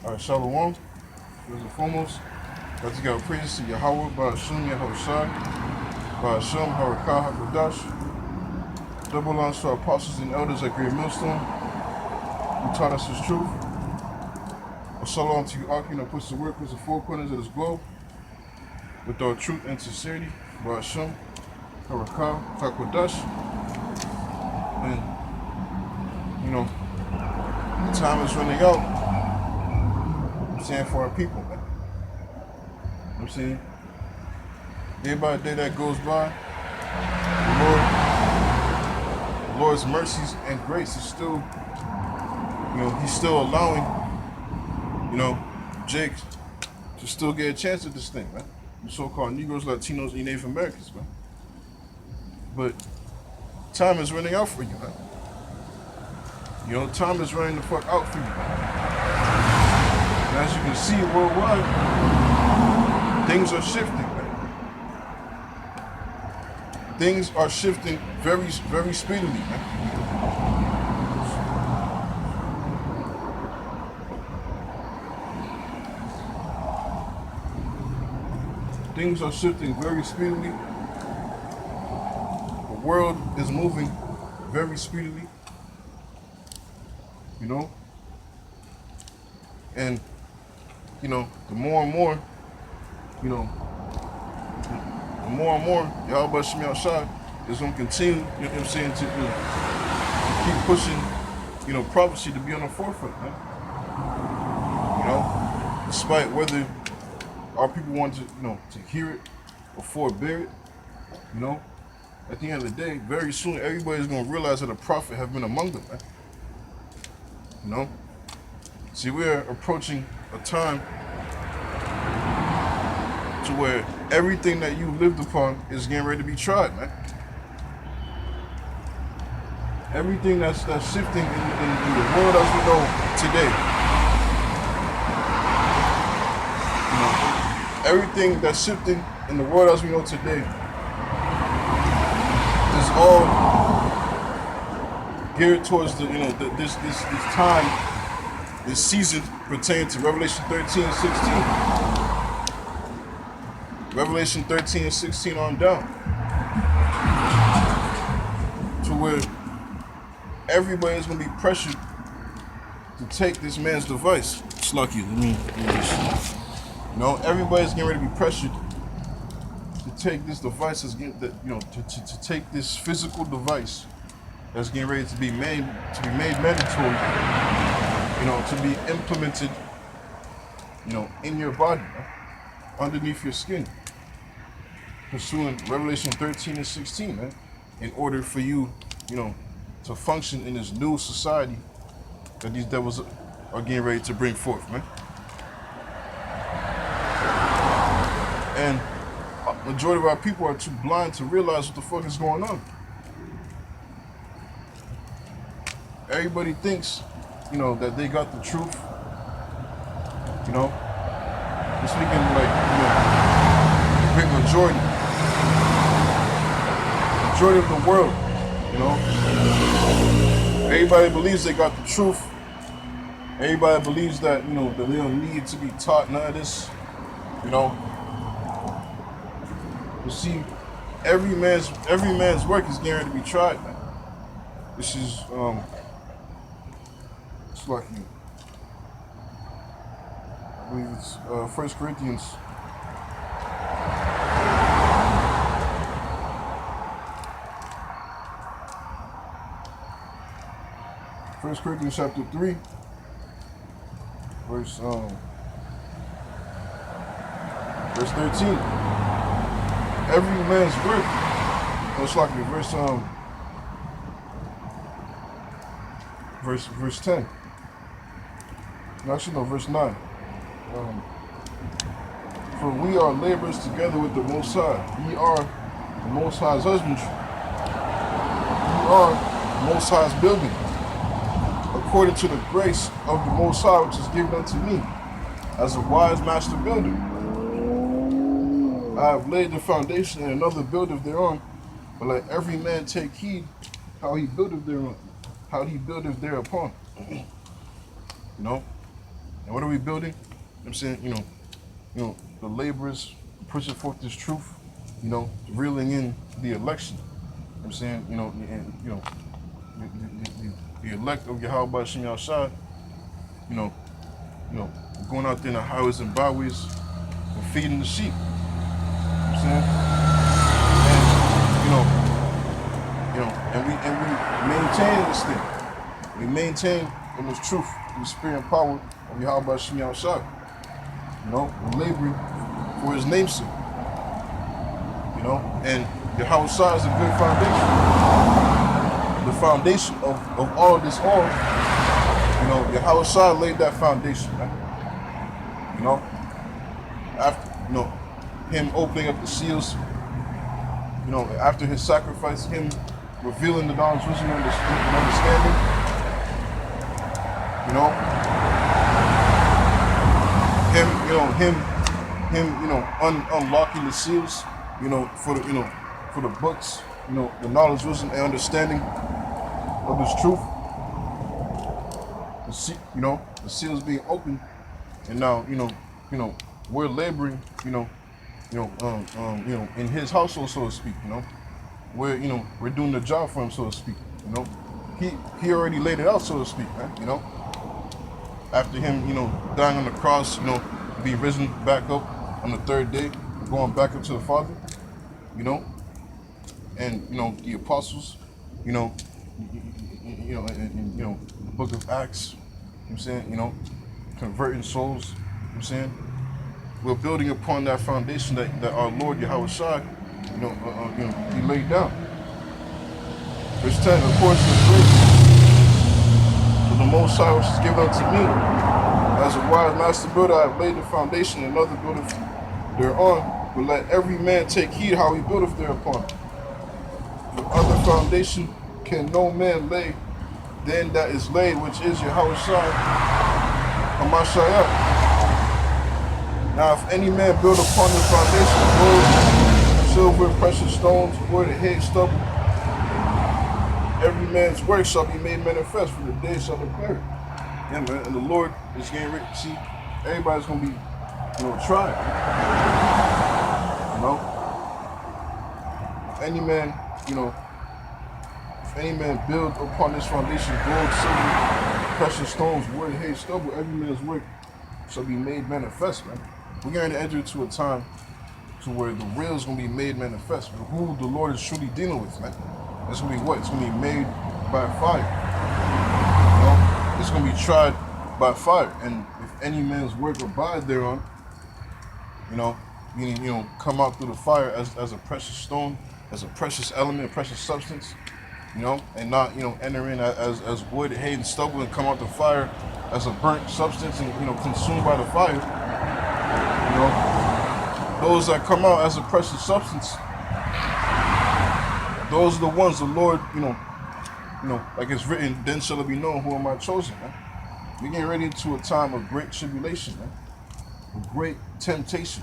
Alright, Shalom. First and foremost, let's give praise to Yahweh, Ba'ashim, Yahushai, Ba'ashim, Harakah, HaKadosh. Double honors to our apostles and elders at Great Millstone, who taught us his truth. A shalom to you, Akim, that puts the work with the four corners of this globe, with our truth and sincerity, Ba'ashim, Harakah, HaKadosh. And, the time is running out. I'm saying for our people, man. You know what I'm saying? Day by day that goes by, the Lord's mercies and grace is still, he's still allowing, Jake to still get a chance at this thing, man. The so-called Negroes, Latinos, and Native Americans, man. But time is running out for you, man. Time is running the fuck out for you, man. And as you can see worldwide, things are shifting, man. Things are shifting very, very speedily, man. Things are shifting very speedily. The world is moving very speedily. And the more and more, Yahweh Shem Yahshai is going to continue, to keep pushing, prophecy to be on the forefront, man. Despite whether our people want to hear it or forbear it, at the end of the day, very soon everybody's going to realize that a prophet have been among them, man. See, we're approaching a time to where everything that you lived upon is getting ready to be tried, man. Everything that's shifting in the world as we know today. Everything that's shifting in the world as we know today is all geared towards this time, this season pertaining to Revelation 13 and 16. Revelation 13 and 16 on down. To where everybody's going to be pressured to take this man's device. Slucky, everybody's getting ready to be pressured to take this device, to take this physical device that's getting ready to be made mandatory, to be implemented, in your body, underneath your skin, pursuing Revelation 13 and 16, man, in order for you, to function in this new society that these devils are getting ready to bring forth, man. And a majority of our people are too blind to realize what the fuck is going on. Everybody thinks, that they got the truth. We're speaking like, the great majority of the world, Everybody believes they got the truth. Everybody believes that, that they don't need to be taught none of this, You see, every man's work is guaranteed to be tried, man. This is, it's like, I believe it's 1 Corinthians. 1 Corinthians chapter 3, verse 13. Every man's work. It's like verse 10. Actually, no, verse 9. For we are laborers together with the Most High. Ye are the Most High's husbandry. Ye are the Most High's building, according to the grace of the Most High, which is given unto me, as a wise master builder. I have laid the foundation, and another buildeth thereon. But let every man take heed how he buildeth thereon, how he buildeth thereupon. And what are we building? I'm saying, the laborers pushing forth this truth, reeling in the election. I'm saying, and, the elect of Yahweh Shem Yahshua, you know, you know, going out there in the highways and byways and feeding the sheep. You know what I'm saying? And and we maintain this thing. We maintain in this truth, in the spirit and power of Yahweh Shem Yahshua. We're laboring for his namesake. And Yahweh Shah is a good foundation. The foundation of all this Yahweh Shah laid that foundation, right? After him opening up the seals, after his sacrifice, him revealing the knowledge, wisdom, and understanding, him unlocking the seals, for the books, the knowledge, wisdom, and understanding of this truth. The seals being opened, and now, we're laboring, in his household, so to speak. We're doing the job for him, so to speak. He already laid it out, so to speak, man. After him, dying on the cross, being risen back up on the third day, going back up to the Father, and the apostles, in the book of Acts, I'm saying, converting souls, I'm saying. We're building upon that foundation that our Lord Yahweh Shai, he laid down. Verse 10, according to the grace of the Most High which is given unto me, as a wise master builder, I have laid the foundation, and another buildeth thereon. But let every man take heed how he buildeth thereupon. For other foundation can no man lay than that is laid, which is Yahweh Shai, Hamashayah. Now, if any man build upon this foundation gold, silver, precious stones, wood, hay, stubble, every man's work shall be made manifest, for the day shall declare it. Yeah, man. And the Lord is getting ready. See, everybody's gonna be, tried. If any man, build upon this foundation gold, silver, precious stones, wood, hay, stubble, every man's work shall be made manifest, man. We're going to enter into a time to where the real is going to be made manifest. Who the Lord is truly dealing with, man. It's going to be what? It's going to be made by fire. It's going to be tried by fire. And if any man's work abide thereon, meaning, come out through the fire as a precious stone, as a precious element, a precious substance, and not, enter in as wood, hay, and stubble, and come out the fire as a burnt substance and, consumed by the fire. Those that come out as a precious substance, those are the ones the Lord, like it's written, then shall it be known who am I chosen, man. We're getting ready into a time of great tribulation, man. Of great temptation,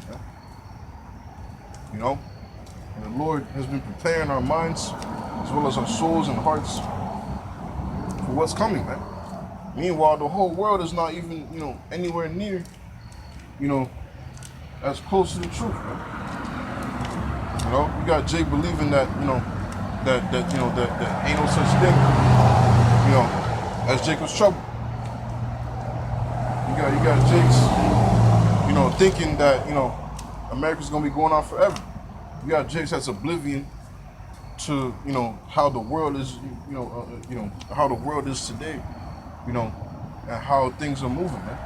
man. And the Lord has been preparing our minds as well as our souls and hearts for what's coming, man. Meanwhile, the whole world is not even, anywhere near, as close to the truth, man. You got Jake believing that, that ain't no such thing, as Jacob's trouble. You got Jake's, thinking that, America's gonna be going on forever. You got Jake's that's oblivion to, how the world is, how the world is today, and how things are moving, man.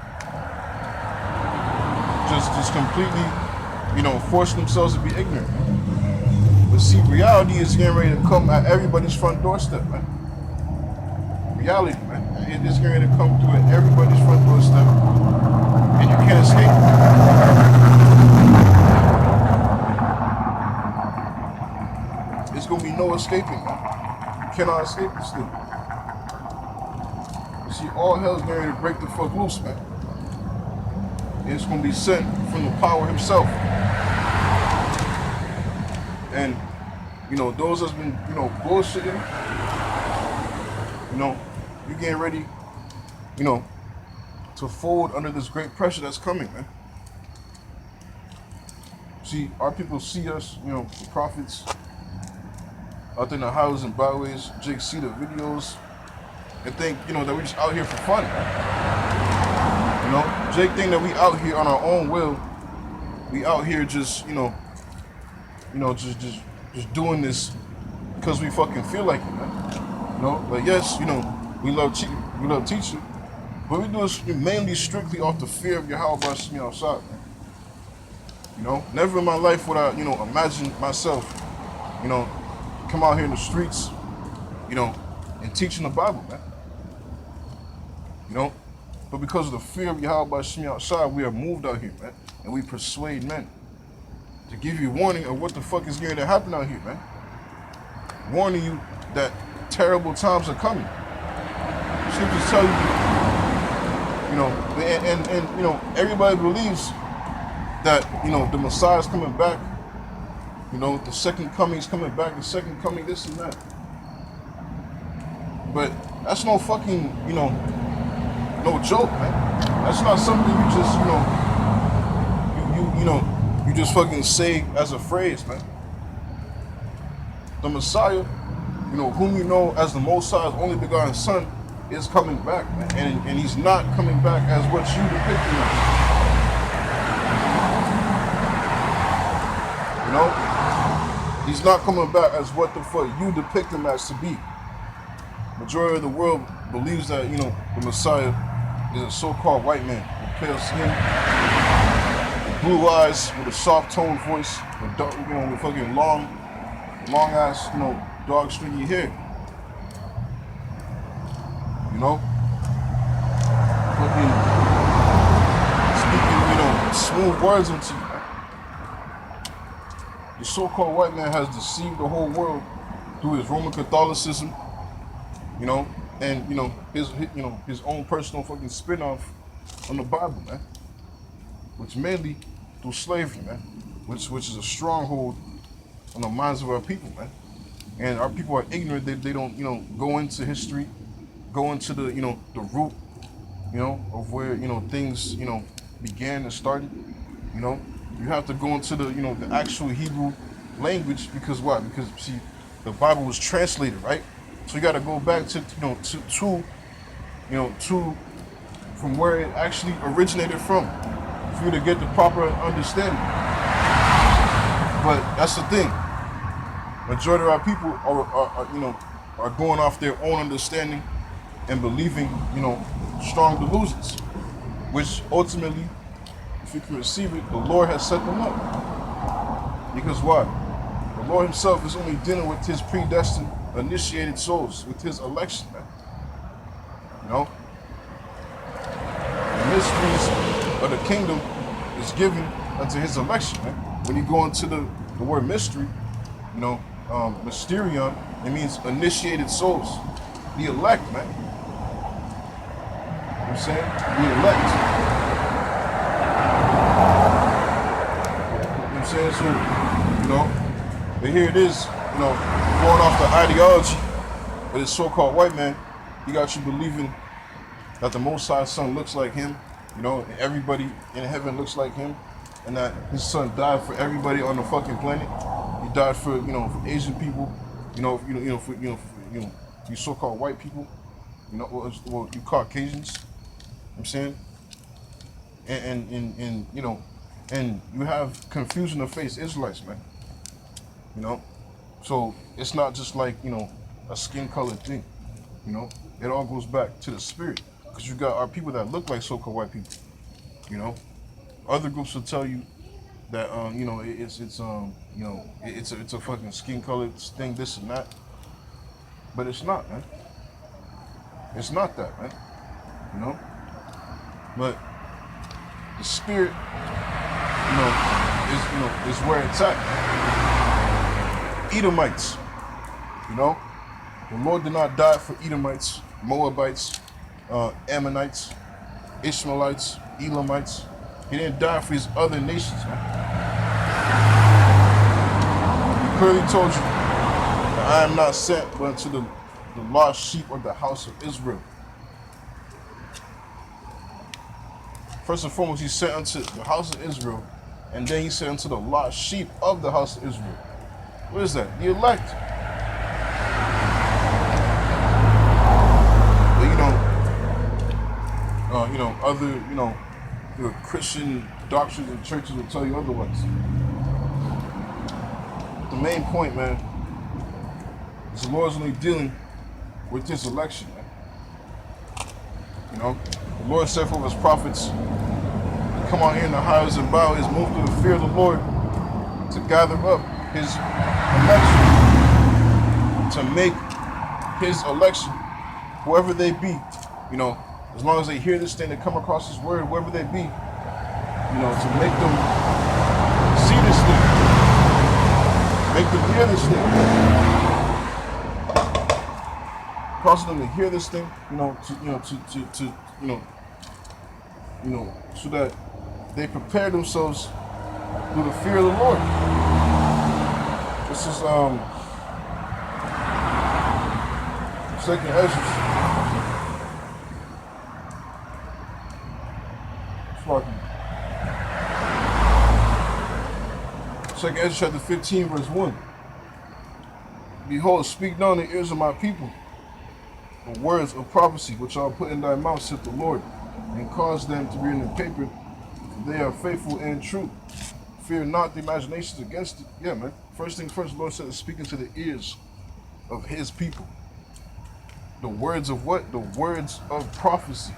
Just completely, forcing themselves to be ignorant. But see, reality is getting ready to come at everybody's front doorstep, man. Reality, man. It's getting ready to come through at everybody's front doorstep, and you can't escape it. There's gonna be no escaping, man. You cannot escape this thing. You see, all hell's getting ready to break the fuck loose, man. It's going to be sent from the power himself. And, those that's been, bullshitting, you getting ready, to fold under this great pressure that's coming, man. See, our people see us, you know, the prophets, out there in the highways and byways. Jake see the videos and think, you know, that we're just out here for fun, man. You know, Jake think that we out here on our own will. We out here just, just doing this because we fucking feel like it, man. You know, but yes, you know, we love teaching, but we do this mainly strictly off the fear of Yahweh me outside, man. You know, never in my life would I, you know, imagine myself, you know, come out here in the streets, you know, and teaching the Bible, man. You know, but because of the fear of Yahweh me outside, we are moved out here, man, and we persuade men to give you warning of what the fuck is going to happen out here, man. Warning you that terrible times are coming. Scriptures tell you, you know, and you know, everybody believes that, you know, the Messiah is coming back, you know, the second coming is coming back, the second coming, this and that. But that's no fucking, you know, no joke, man. That's not something you just, you know, you just fucking say as a phrase, man. The Messiah, you know, whom you know as the Most High's only begotten Son, is coming back, man. And he's not coming back as what you depict him as. You know? He's not coming back as what the fuck you depict him as to be. Majority of the world believes that, you know, the Messiah is a so-called white man with pale skin, with blue eyes, with a soft toned voice, with dark, you know, with fucking long ass, you know, dog stringy hair. You know? Fucking speaking, you know, smooth words into you. The so-called white man has deceived the whole world through his Roman Catholicism, you know, and, you know, his own personal fucking spin-off on the Bible, man. Which mainly through slavery, man. Which is a stronghold on the minds of our people, man. And our people are ignorant. They don't, you know, go into history, go into the, you know, the root, you know, of where, you know, things, you know, began and started. You know, you have to go into the, you know, the actual Hebrew language, because why? Because, see, the Bible was translated, right? So you got to go back to, to from where it actually originated from, for you to get the proper understanding. But that's the thing. Majority of our people are going off their own understanding and believing, you know, strong delusions, which ultimately, if you can receive it, the Lord has set them up. Because why? The Lord himself is only dealing with his predestined, initiated souls, with his election, man. You know? The mysteries of the kingdom is given unto his election, man. When you go into the word mystery, you know, mysterion, it means initiated souls. The elect, man. You know what I'm saying? The elect. You know what I'm saying? So, you know, but here it is, you know, going off the ideology of this so-called white man. He got you believing that the Most High Son looks like him, you know, and everybody in heaven looks like him, and that his son died for everybody on the fucking planet. He died for, you know, for Asian people, for you so-called white people, you know, well, you Caucasians. You know what I'm saying? And you know, and you have confusion to face Israelites, man. You know, so it's not just like, you know, a skin color thing. You know, it all goes back to the spirit, because you got our people that look like so-called white people. You know, other groups will tell you that you know, it's a fucking skin color thing, this and that, but it's not, man. It's not that, man. You know, but the spirit, is where it's at. Edomites, you know, the Lord did not die for Edomites, Moabites, Ammonites, Ishmaelites, Elamites. He didn't die for his other nations, man. He clearly told you that I am not sent but unto the lost sheep of the house of Israel. First and foremost, he sent unto the house of Israel, and then he sent unto the lost sheep of the house of Israel. What is that? The elect. But, other, Christian doctrines and churches will tell you otherwise. But the main point, man, is the Lord's only dealing with his election, man. The Lord said for his prophets, come out here in the highs and bowers, move through the fear of the Lord to gather up his election, to make his election, whoever they be, as long as they hear this thing, they come across his word, whoever they be, to make them see this thing, make them hear this thing, cause them to hear this thing, so that they prepare themselves through the fear of the Lord. This is Second Ezra. Second Ezra chapter 15, verse 1. Behold, speak now in the ears of my people the words of prophecy which I'll put in thy mouth, saith the Lord, and cause them to be in the paper. They are faithful and true. Fear not the imaginations against it. Yeah, man. First thing first, the Lord said to speak into the ears of his people. The words of what? The words of prophecy.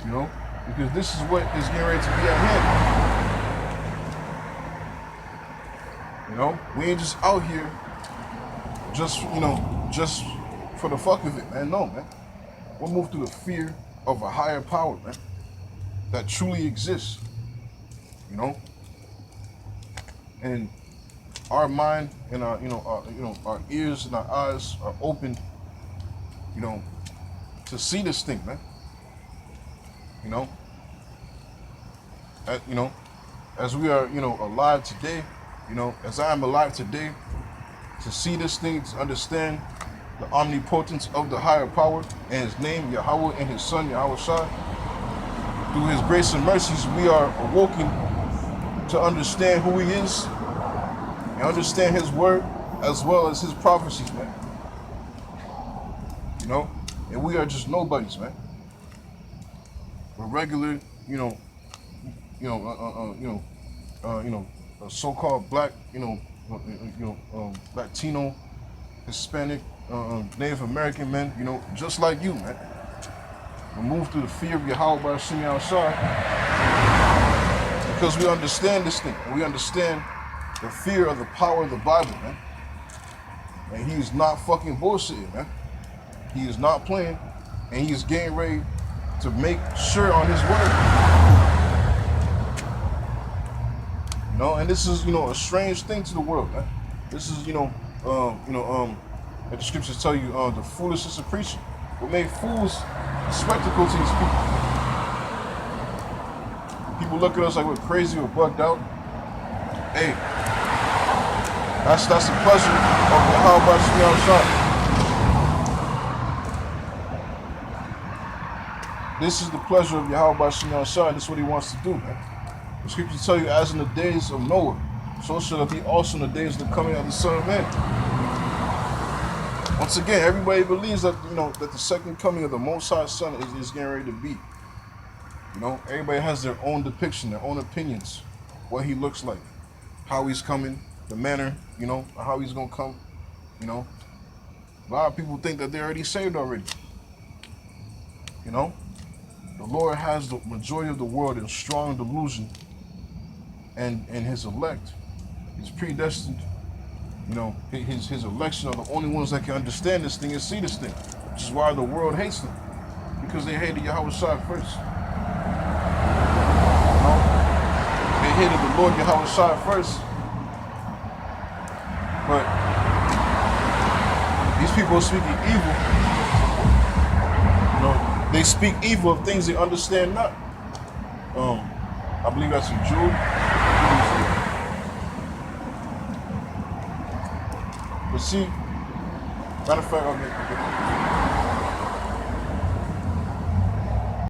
Because this is what is getting ready to be at hand. We ain't just out here just for the fuck of it, man. No, man. We'll move through the fear of a higher power, man, that truly exists. And our mind and our our ears and our eyes are open, to see this thing, man. As we are, alive today, as I am alive today, to see this thing, to understand the omnipotence of the higher power and his name, Yahweh, and his son, Yahweh Shai. Through his grace and mercies, we are awoken to understand who he is and understand his word as well as his prophecies, man. And we are just nobodies, man. We're regular, so-called black, Latino, Hispanic, Native American men, just like you, man. We move through the fear of Yahweh by Hashem Yahushua because we understand this thing. We understand the fear of the power of the Bible, man. And he is not fucking bullshitting, man. He is not playing, and he is getting ready to make sure on his word. And this is, a strange thing to the world, man. This is, that the scriptures tell you, the foolishness of preaching will make fools spectacle to these people. People look at us like we're crazy or bugged out. Hey, that's the pleasure of the how about Shai. This is the pleasure of Yahweh B'Shem Shai. This is what he wants to do, man. The scriptures tell you, as in the days of Noah, so shall it be also in the days of the coming of the Son of Man. Once again, everybody believes that, that the second coming of the Most High Son is getting ready to be. Everybody has their own depiction, their own opinions, what he looks like, how he's coming, the manner, how he's going to come, A lot of people think that they're already saved already. The Lord has the majority of the world in strong delusion, and his elect is predestined. His election are the only ones that can understand this thing and see this thing, which is why the world hates them, because they hated Yahweh Shai first. They hated the Lord Yahweh Shai first, but these people are speaking evil. They speak evil of things they understand not. I believe that's in Jude. But see, matter of fact, okay.